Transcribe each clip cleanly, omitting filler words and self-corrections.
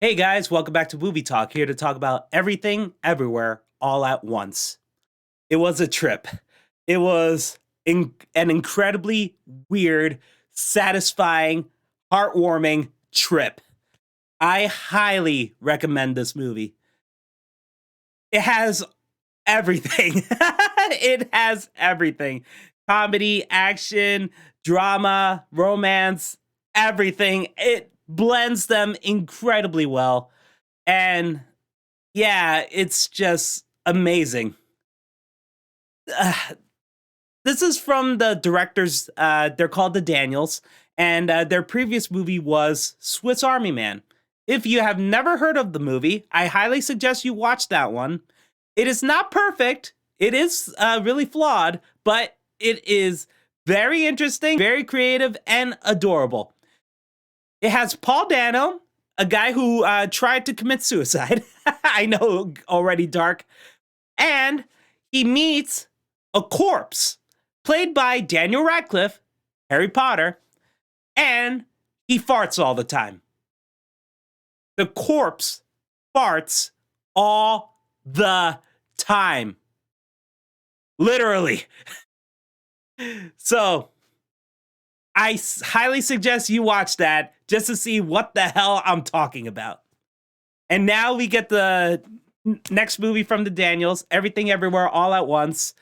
Hey guys, welcome back to Movie Talk, here to talk about everything, everywhere, all at once. It was a trip. It was an incredibly weird, satisfying, heartwarming trip. I highly recommend this movie. It has everything. It has everything: comedy, action, drama, romance, everything. It blends them incredibly well. And yeah, it's just amazing. Uh, this is from the directors. They're called the Daniels, and their previous movie was Swiss Army Man. If you have never heard of the movie, I highly suggest you watch that one. It is not perfect. It is really flawed, but it is very interesting, very creative, and adorable. It has Paul Dano, a guy who tried to commit suicide. I know, already dark. And he meets a corpse played by Daniel Radcliffe, Harry Potter, and he farts all the time. The corpse farts all the time. Literally. So, highly suggest you watch that just to see what the hell I'm talking about. And now we get the next movie from the Daniels, Everything Everywhere All at Once.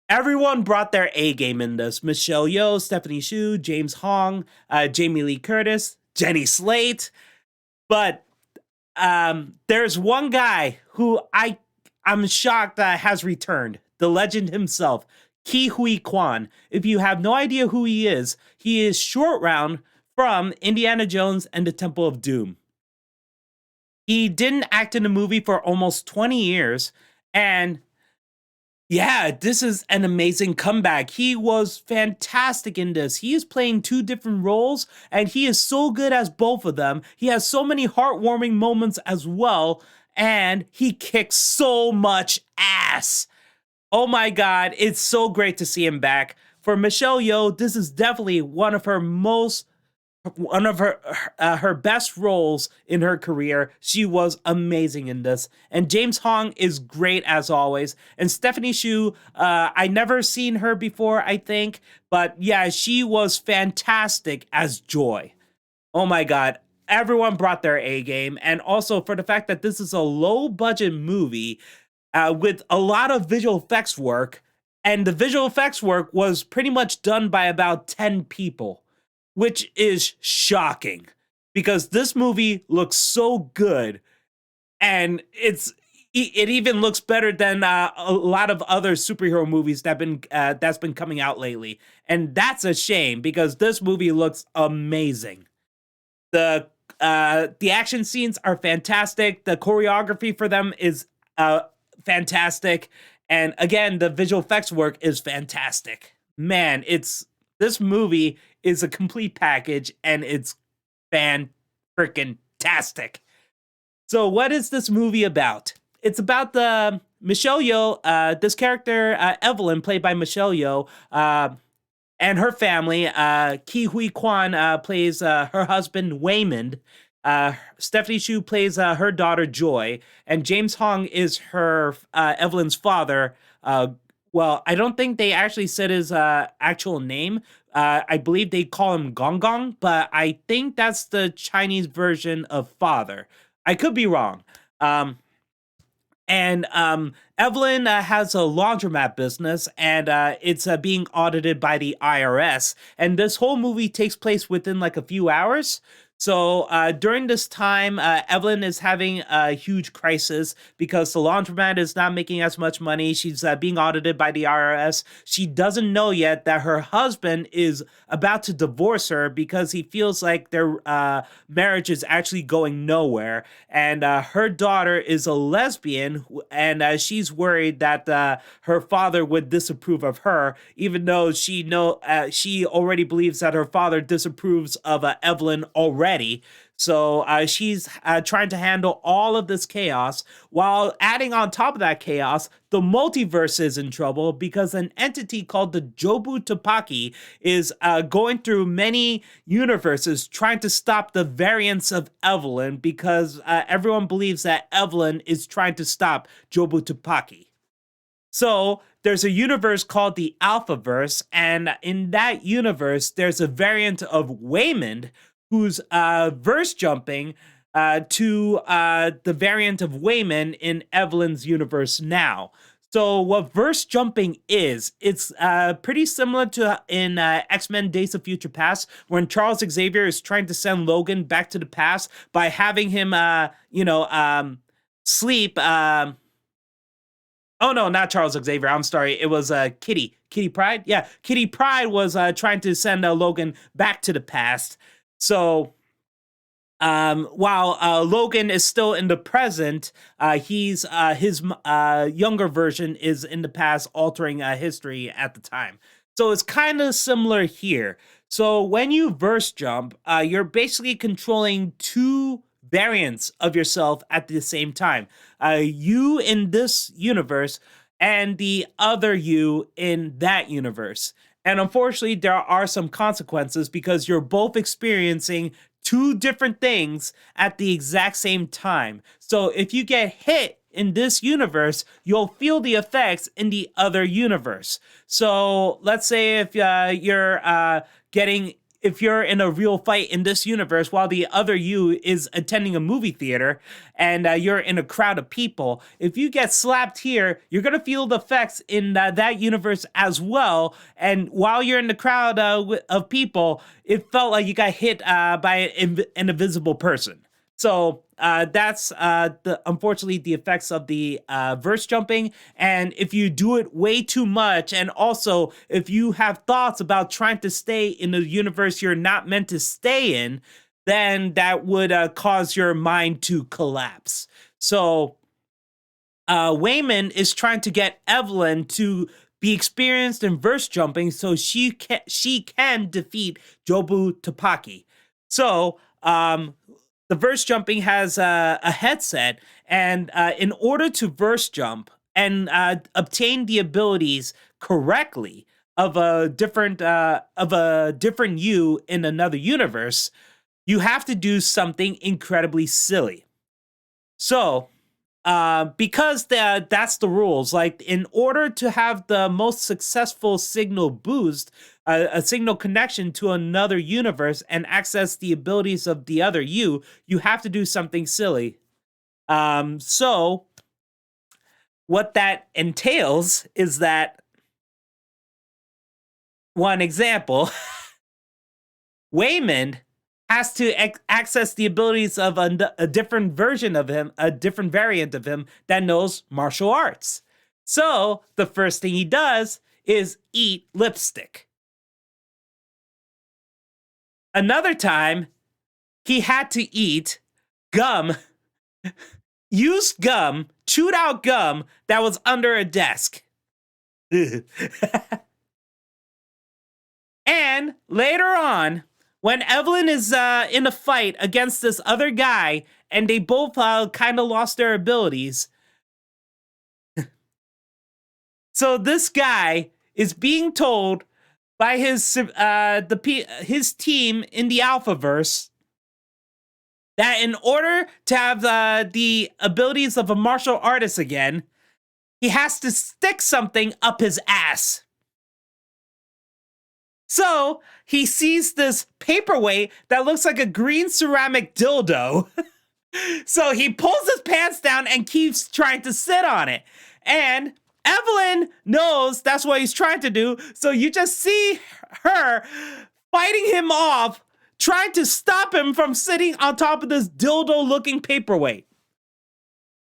Everyone brought their A game in this. Michelle Yeoh, Stephanie Hsu, James Hong, Jamie Lee Curtis, Jenny Slate. But there's one guy who I'm shocked has returned. The legend himself, Ki Hui Kwan. If you have no idea who he is Short Round from Indiana Jones and the Temple of Doom. He didn't act in a movie for almost 20 years. And yeah, this is an amazing comeback. He was fantastic in this. He is playing two different roles, and he is so good as both of them. He has so many heartwarming moments as well, and he kicks so much ass. Oh my God, it's so great to see him back. For Michelle Yeoh, this is definitely one of her best roles in her career. She was amazing in this, and James Hong is great as always. And Stephanie Hsu, I never seen her before, I think, but yeah, she was fantastic as Joy. Oh my God, everyone brought their A game, and also for the fact that this is a low budget movie with a lot of visual effects work, and the visual effects work was pretty much done by about 10 people, which is shocking because this movie looks so good, and it even looks better than a lot of other superhero movies that's been coming out lately, and that's a shame because this movie looks amazing. The action scenes are fantastic. The choreography for them is fantastic, and again, the visual effects work is fantastic. Man, it's this movie is a complete package, and it's fan freaking tastic. So, what is this movie about? It's about the Michelle Yeoh, this character Evelyn, played by Michelle Yeoh, and her family. Ki Hui Kwan plays her husband Waymond. Stephanie Hsu plays her daughter Joy, and James Hong is her Evelyn's father. Well, I don't think they actually said his actual name. I believe they call him Gong Gong, but I think that's the Chinese version of father. I could be wrong. And Evelyn has a laundromat business, and it's being audited by the IRS. And this whole movie takes place within like a few hours. So during this time, Evelyn is having a huge crisis because the laundromat is not making as much money. She's being audited by the IRS. She doesn't know yet that her husband is about to divorce her because he feels like their marriage is actually going nowhere. And her daughter is a lesbian, and she's worried that her father would disapprove of her, even though she already believes that her father disapproves of Evelyn already. So she's trying to handle all of this chaos while adding on top of that chaos, the multiverse is in trouble because an entity called the Jobu Tupaki is going through many universes trying to stop the variants of Evelyn because everyone believes that Evelyn is trying to stop Jobu Tupaki. So there's a universe called the Alphaverse, and in that universe, there's a variant of Waymond who's verse jumping to the variant of Wayman in Evelyn's universe now. So what verse jumping is, it's pretty similar to in X-Men Days of Future Past, when Charles Xavier is trying to send Logan back to the past by having him, sleep. Oh no, not Charles Xavier. I'm sorry. It was Kitty. Kitty Pryde. Yeah, Kitty Pryde was trying to send Logan back to the past. So while Logan is still in the present, he's his younger version is in the past, altering history at the time. So it's kind of similar here. So when you verse jump, you're basically controlling two variants of yourself at the same time. You in this universe and the other you in that universe. And unfortunately, there are some consequences because you're both experiencing two different things at the exact same time. So if you get hit in this universe, you'll feel the effects in the other universe. So let's say if if you're in a real fight in this universe while the other you is attending a movie theater and you're in a crowd of people, if you get slapped here, you're going to feel the effects in that universe as well. And while you're in the crowd of people, it felt like you got hit by an invisible person. So that's unfortunately the effects of the verse jumping. And if you do it way too much, and also if you have thoughts about trying to stay in the universe you're not meant to stay in, then that would cause your mind to collapse. So Wayman is trying to get Evelyn to be experienced in verse jumping so she can defeat Jobu Tupaki. So the verse jumping has a headset, and in order to verse jump and obtain the abilities correctly of a different you in another universe, you have to do something incredibly silly. So because that's the rules, like in order to have the most successful signal boost, a signal connection to another universe and access the abilities of the other you have to do something silly. So what that entails is that, one example, Waymond has to access the abilities of a different version of him, a different variant of him that knows martial arts. So the first thing he does is eat lipstick. Another time, he had to eat gum, used gum, chewed out gum that was under a desk. And later on, when Evelyn is in a fight against this other guy, and they both kind of lost their abilities. So this guy is being told by his team in the Alphaverse that in order to have the abilities of a martial artist again, he has to stick something up his ass. So he sees this paperweight that looks like a green ceramic dildo. So he pulls his pants down and keeps trying to sit on it. And Evelyn knows that's what he's trying to do. So you just see her fighting him off, trying to stop him from sitting on top of this dildo-looking paperweight.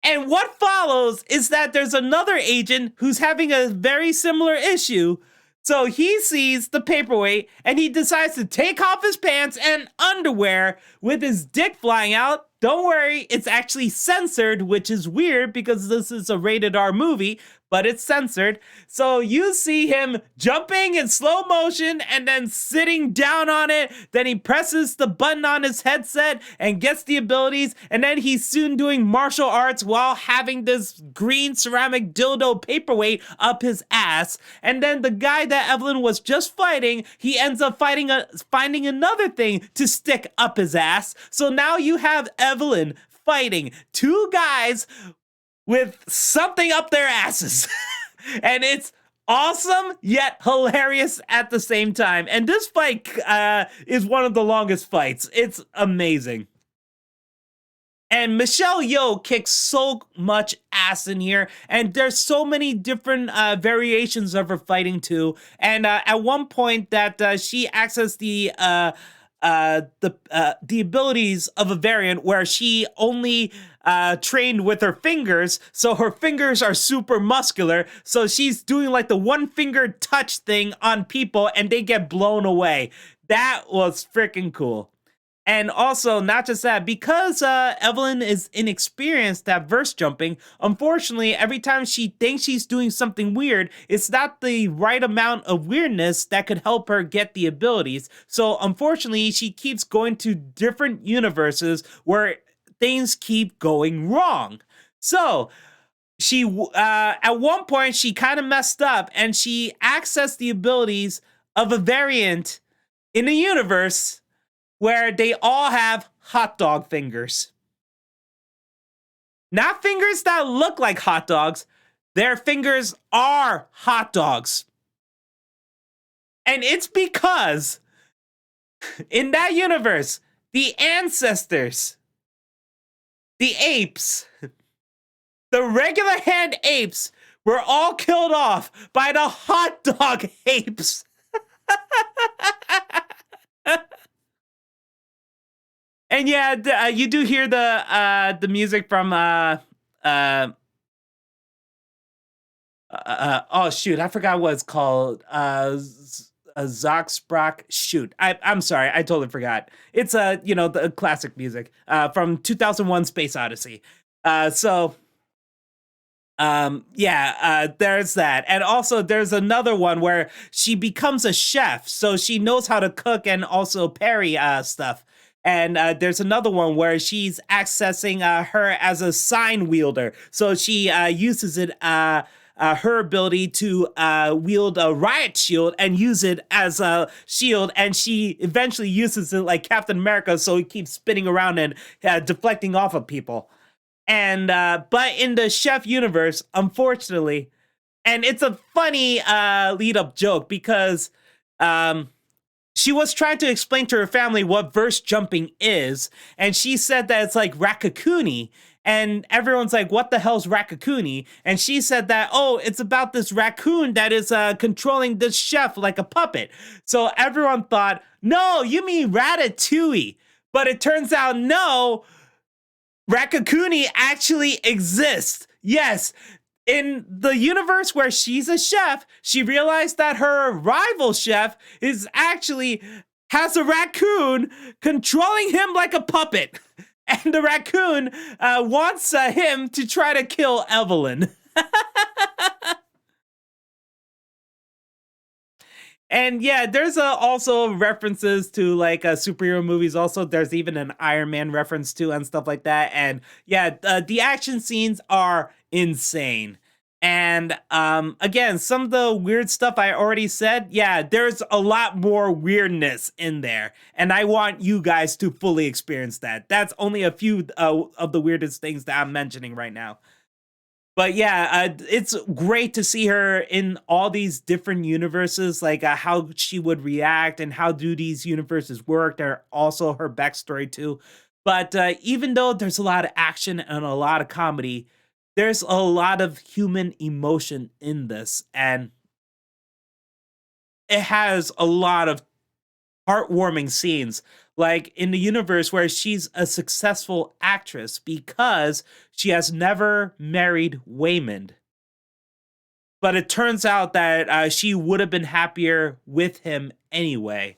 And what follows is that there's another agent who's having a very similar issue. So he sees the paperweight and he decides to take off his pants and underwear with his dick flying out. Don't worry, it's actually censored, which is weird because this is a rated R movie, but it's censored. So you see him jumping in slow motion and then sitting down on it. Then he presses the button on his headset and gets the abilities. And then he's soon doing martial arts while having this green ceramic dildo paperweight up his ass. And then the guy that Evelyn was just fighting, he ends up finding another thing to stick up his ass. So now you have Evelyn fighting two guys with something up their asses. And it's awesome yet hilarious at the same time. And this fight is one of the longest fights. It's amazing. And Michelle Yeoh kicks so much ass in here, and there's so many different variations of her fighting too. And at one point, that she accessed the abilities of a variant where she only trained with her fingers, so her fingers are super muscular. So she's doing like the one finger touch thing on people, and they get blown away. That was freaking cool. And also, not just that, because Evelyn is inexperienced at verse jumping, unfortunately, every time she thinks she's doing something weird, it's not the right amount of weirdness that could help her get the abilities. So, unfortunately, she keeps going to different universes where things keep going wrong. So, she at one point, she kind of messed up, and she accessed the abilities of a variant in a universe where they all have hot dog fingers. Not fingers that look like hot dogs. Their fingers are hot dogs. And it's because in that universe, the ancestors, the apes, the regular hand apes were all killed off by the hot dog apes. And yeah, you do hear the music from oh shoot, I forgot what it's called. Zoxbrock. Shoot, I'm sorry, I totally forgot. It's the classic music from 2001: Space Odyssey. There's that. And also there's another one where she becomes a chef, so she knows how to cook and also parry stuff. And there's another one where she's accessing her as a sign wielder. So she uses it, her ability to wield a riot shield and use it as a shield. And she eventually uses it like Captain America, so he keeps spinning around and deflecting off of people. And but in the chef universe, unfortunately, and it's a funny lead-up joke because she was trying to explain to her family what verse jumping is, and she said that it's like Rakakuni, and everyone's like, what the hell's Rakakuni? And she said that, oh, it's about this raccoon that is controlling this chef like a puppet. So everyone thought, no, you mean Ratatouille. But it turns out, no, Rakakuni actually exists. Yes. In the universe where she's a chef, she realized that her rival chef has a raccoon controlling him like a puppet. And the raccoon wants him to try to kill Evelyn. And yeah, there's also references to like superhero movies. Also, there's even an Iron Man reference too and stuff like that. And yeah, the action scenes are insane. And again, some of the weird stuff I already said, yeah, there's a lot more weirdness in there. And I want you guys to fully experience that. That's only a few of the weirdest things that I'm mentioning right now. But yeah, it's great to see her in all these different universes, like how she would react and how do these universes work. They're also her backstory too. But even though there's a lot of action and a lot of comedy, there's a lot of human emotion in this. And it has a lot of heartwarming scenes, like in the universe where she's a successful actress because she has never married Waymond. But it turns out that she would have been happier with him anyway.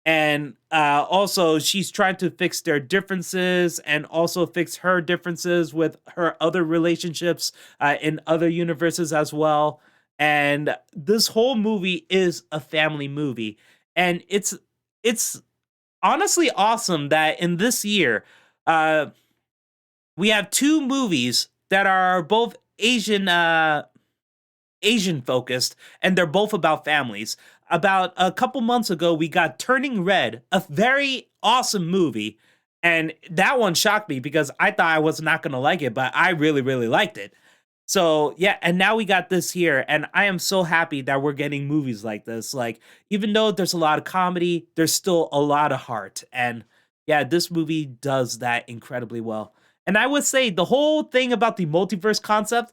And also, she's trying to fix their differences and also fix her differences with her other relationships in other universes as well. And this whole movie is a family movie, and it's honestly awesome that in this year, uh, we have two movies that are both Asian focused, and they're both about families. About a couple months ago, we got Turning Red, a very awesome movie. And that one shocked me because I thought I was not going to like it, but I really, really liked it. So, yeah, and now we got this here, and I am so happy that we're getting movies like this. Like, even though there's a lot of comedy, there's still a lot of heart. And yeah, this movie does that incredibly well. And I would say the whole thing about the multiverse concept,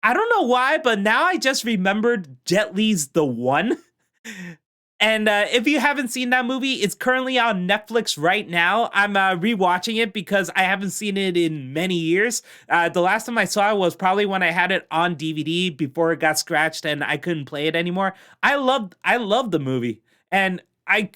I don't know why, but now I just remembered Jet Li's The One. And if you haven't seen that movie, it's currently on Netflix right now. I'm rewatching it because I haven't seen it in many years. The last time I saw it was probably when I had it on DVD before it got scratched and I couldn't play it anymore. I love the movie, and I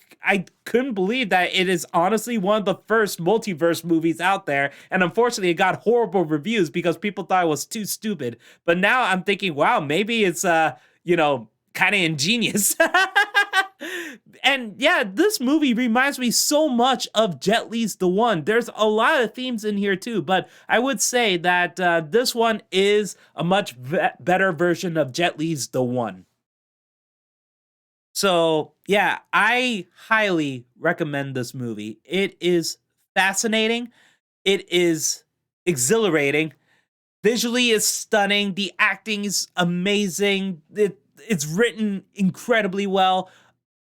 couldn't believe that it is honestly one of the first multiverse movies out there. And unfortunately, it got horrible reviews because people thought it was too stupid. But now I'm thinking, wow, maybe it's kind of ingenious. And yeah, this movie reminds me so much of Jet Li's The One. There's a lot of themes in here too, but I would say that this one is a much better version of Jet Li's The One. So yeah, I highly recommend this movie. It is fascinating. It is exhilarating. Visually is stunning. The acting is amazing. It's written incredibly well.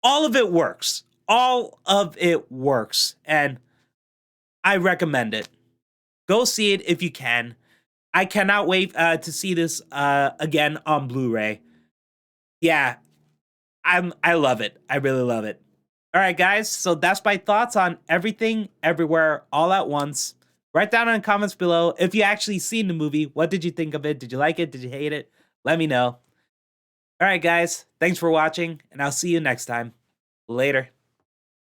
All of it works. All of it works. And I recommend it. Go see it if you can. I cannot wait to see this again on Blu-ray. Yeah, I love it. I really love it. All right, guys. So that's my thoughts on everything, everywhere, all at once. Write down in the comments below if you actually seen the movie. What did you think of it? Did you like it? Did you hate it? Let me know. All right, guys. Thanks for watching, and I'll see you next time. Later.